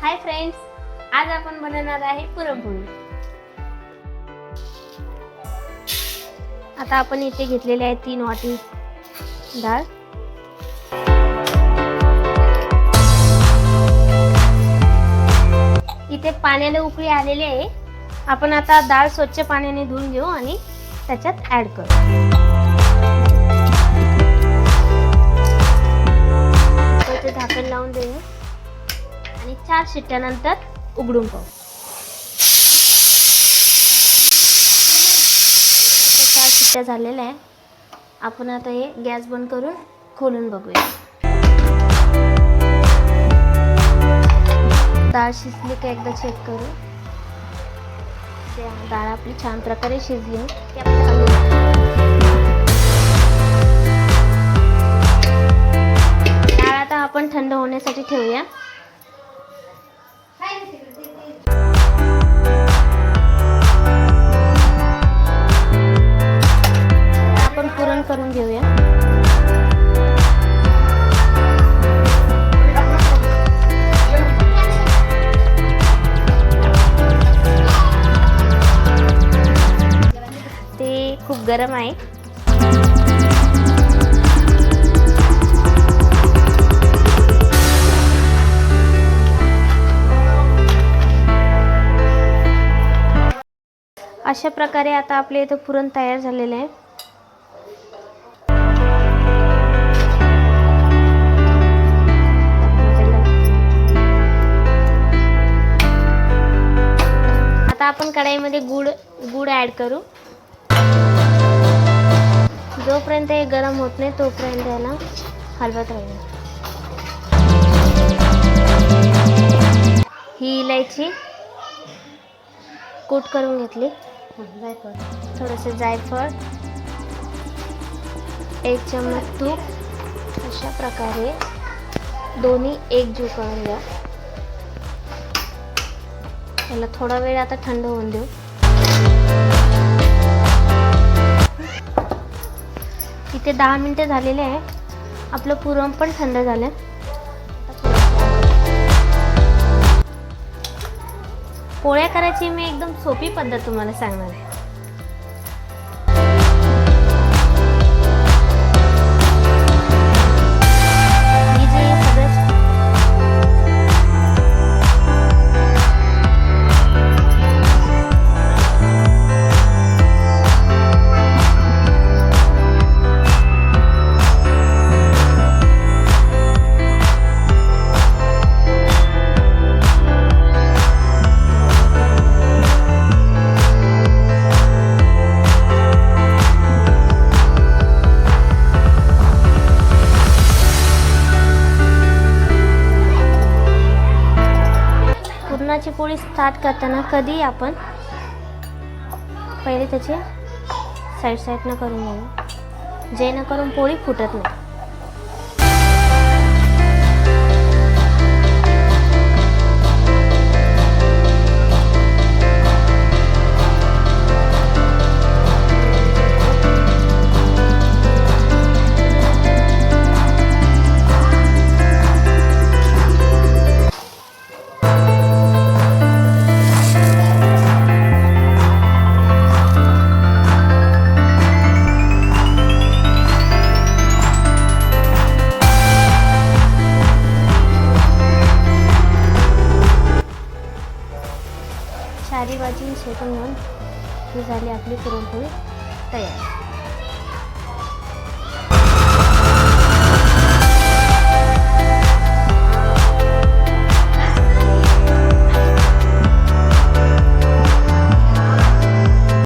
Hi friends, आज आपण बनवणार आहे पुरणपोळी। आता आपण इथे घेतलेले आहे 3 वाटी डाळ। इथे पाण्याला उकळी आलेली आहे। आपण आता डाळ स्वच्छ पाण्याने धुवून घेऊ आणि त्याच्यात ऍड करू। ते झाकण लावून देऊ आणि 4 शिट्ट्यानंतर उघडून पाहू। 4 शिट्ट्या झालेल्या आहे। आपण आता हे गॅस बंद करून खोलून बघूया। डाळ शिजली का एकदा चेक करू। डाळ आपली छान प्रकारे शिजली। डाळ आता आपण थंड होण्यासाठी ठेवूया। आपण पुरण करून घेऊया। ते खूप गरम आहे। अशा प्रकारे आता आपले इथे पुरण तयार झालेले आहे। आता आपण कढईमध्ये गुळ ऍड करू। जोपर्यंत हे गरम होत नाही तोपर्यंत याला हलवत राहू। ही इलायची कूट करून घेतली। थोडेसे जायफळ, 1 चम्मच तूप। अशा प्रकारे दोन्ही एकजीव करून घ्या। याला थोडा वेळ आता थंड होऊन देऊ। इथे 10 मिनिटे झालेले आहे। आपलं पुरण पण थंड झालं। पोळ्या करायची मी एकदम सोपी पद्धत तुम्हाला सांगणार आहे। पुरणाची पोळी स्टार्ट करताना कधी आपण पहिले त्याचे साईडनं करून घेऊ, जेणेकरून पोळी फुटत नाही। चारी बाजून शेकून घेऊन ही झाली आपली पुरणपोळी तयार।